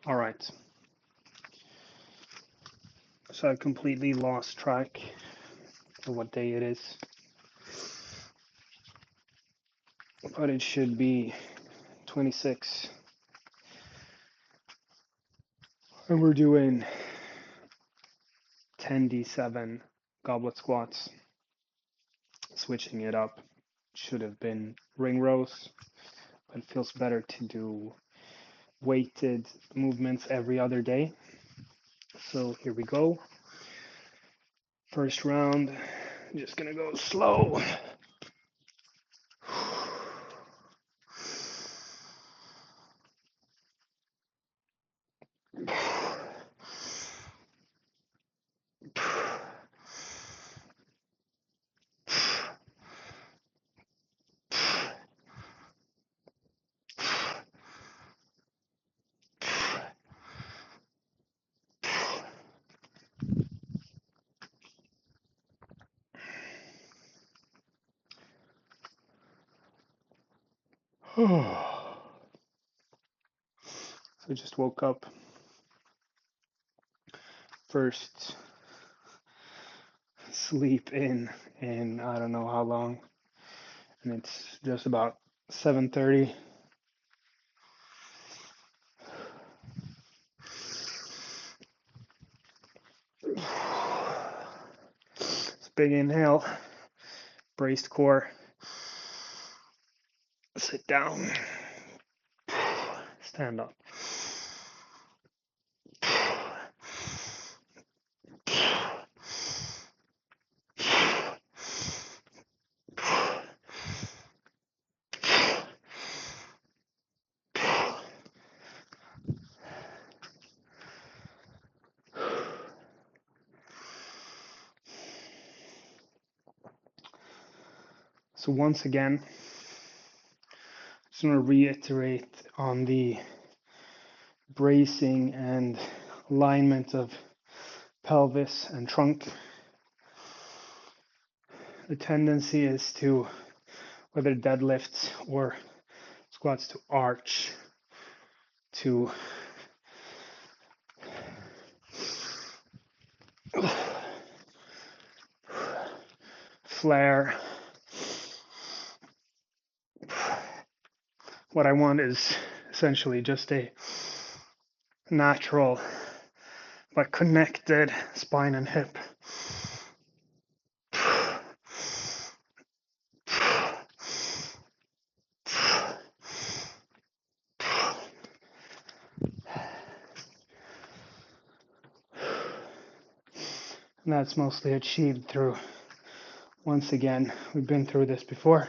All right. So I completely lost track of what day it is, but it should be 26. And we're doing 10 D7 goblet squats, switching it up. Should have been ring rows, but it feels better to do weighted movements every other day. So here we go. First round, I'm just gonna go slow. So just woke up. First sleep in I don't know how long, and it's just about 7:30. It's a big inhale, braced core. Sit down, stand up. So once again, I just want to reiterate on the bracing and alignment of pelvis and trunk. The tendency is to, whether deadlifts or squats, to arch, to flare. What I want is essentially just a natural but connected spine and hip. And that's mostly achieved through, once again, we've been through this before,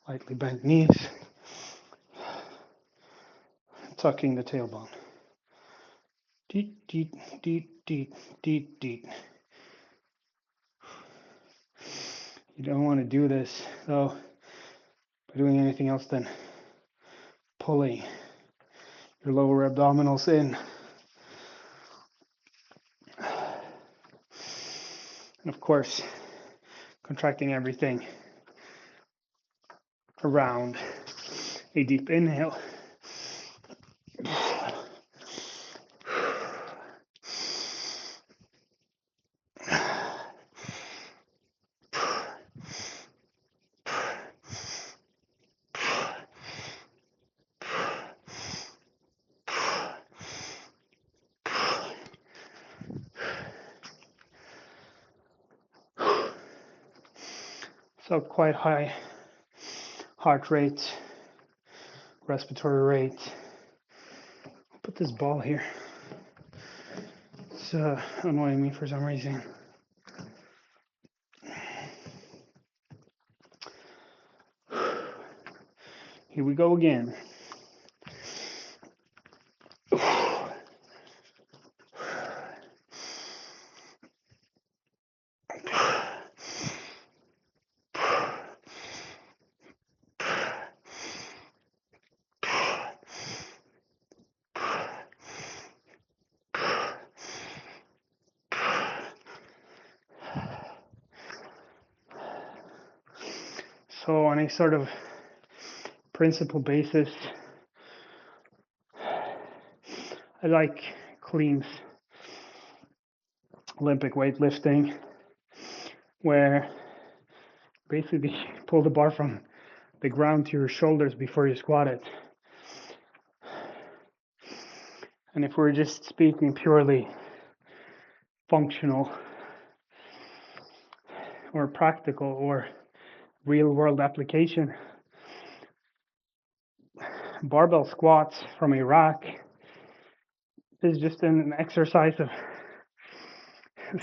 lightly bent knees, tucking the tailbone. Deet, deet, deet, deet, deet, deet. You don't want to do this, though, by doing anything else than pulling your lower abdominals in. And of course, contracting everything around a deep inhale. So quite high heart rate, respiratory rate. Put this ball here. It's annoying me for some reason. Here we go again. So on a sort of principle basis, I like cleans Olympic weightlifting, where basically you pull the bar from the ground to your shoulders before you squat it. And if we're just speaking purely functional or practical or real world application, barbell squats from a rack is just an exercise of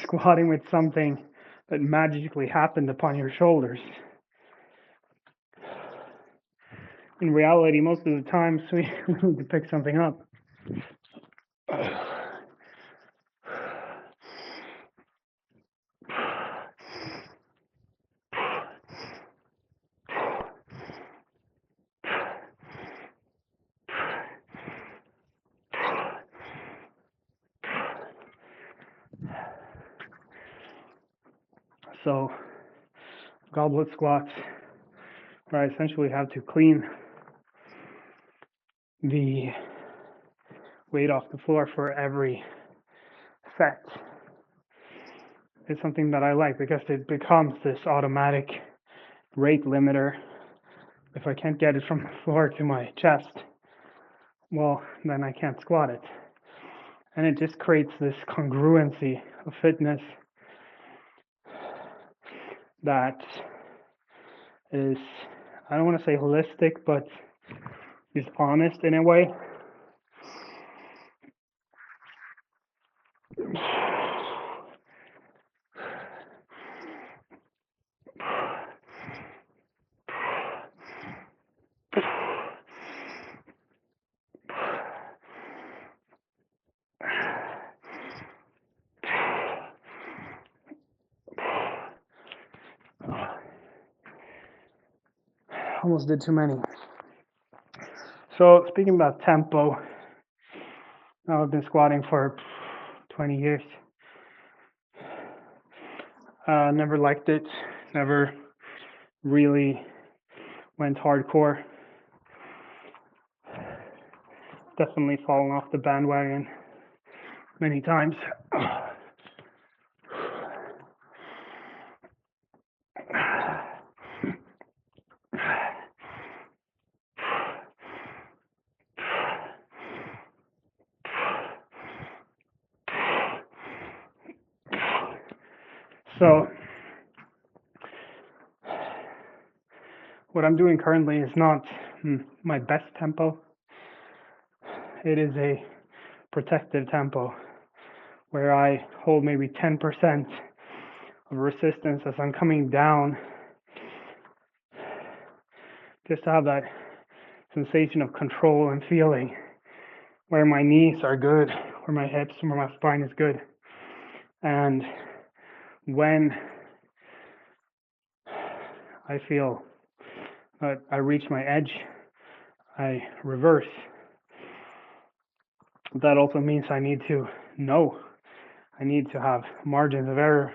squatting with something that magically happened upon your shoulders. In reality, most of the times we need to pick something up. So, goblet squats, where I essentially have to clean the weight off the floor for every set, is something that I like because it becomes this automatic rate limiter. If I can't get it from the floor to my chest, well, then I can't squat it. And it just creates this congruency of fitness that is, I don't want to say holistic, but is honest in a way. Almost did too many. So speaking about tempo, now I've been squatting for 20 years. Never liked it, never really went hardcore. Definitely fallen off the bandwagon many times. So what I'm doing currently is not my best tempo. It is a protective tempo where I hold maybe 10% of resistance as I'm coming down, just to have that sensation of control and feeling where my knees are good, where my hips and where my spine is good. And when I feel that I reach my edge, I reverse. That also means I need to know, I need to have margins of error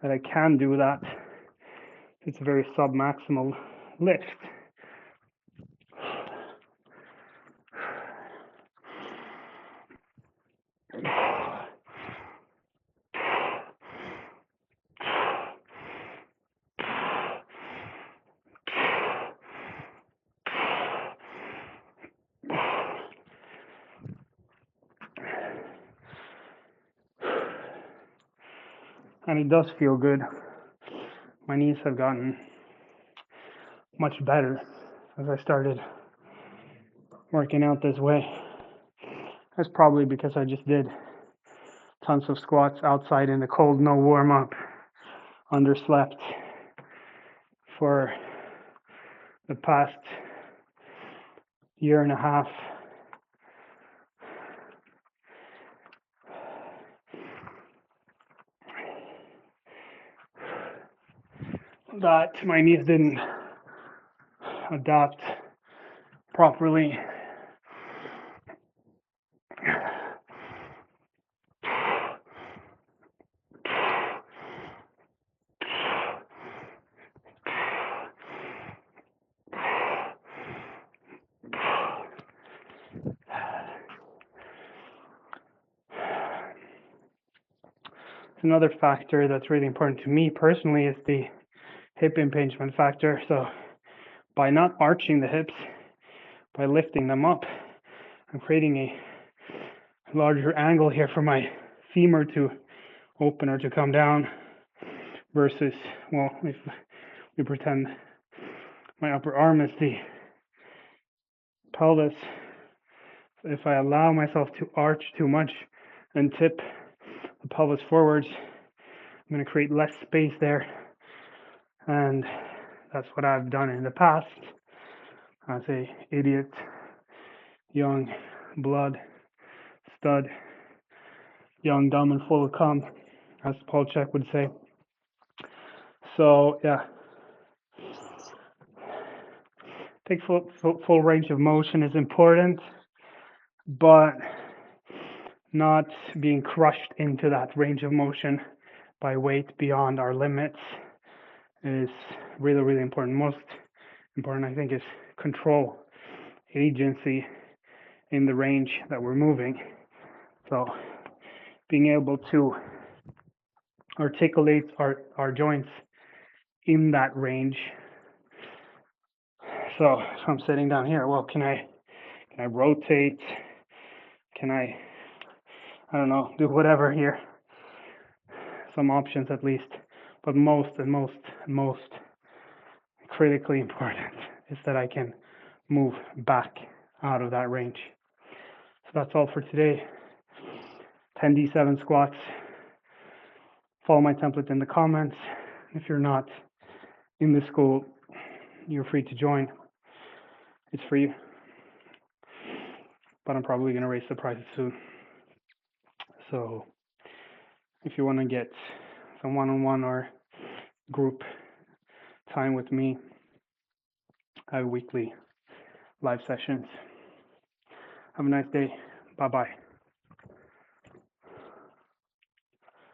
that I can do that. It's a very submaximal lift. And it does feel good. My knees have gotten much better as I started working out this way. That's probably because I just did tons of squats outside in the cold, no warm up, underslept for the past year and a half. That my knees didn't adapt properly. Another factor that's really important to me personally is the hip impingement factor. So by not arching the hips, by lifting them up, I'm creating a larger angle here for my femur to open or to come down versus, well, if we pretend my upper arm is the pelvis, if I allow myself to arch too much and tip the pelvis forwards, I'm going to create less space there, and that's what I've done in the past as a idiot young blood stud, young, dumb, and full of cum, as Paul Chek would say. So yeah, take full range of motion is important, but not being crushed into that range of motion by weight beyond our limits is really, really important. Most important, I think, is control, agency in the range that we're moving. So being able to articulate our joints in that range. So if I'm sitting down here, well, can I rotate? Can I don't know, do whatever here? Some options at least. But most critically important is that I can move back out of that range. So that's all for today. 10 D7 squats. Follow my template in the comments. If you're not in the school, you're free to join. It's free, but I'm probably going to raise the prices soon. So if you want to get some one-on-one or group time with me, I have weekly live sessions. Have a nice day. Bye-bye.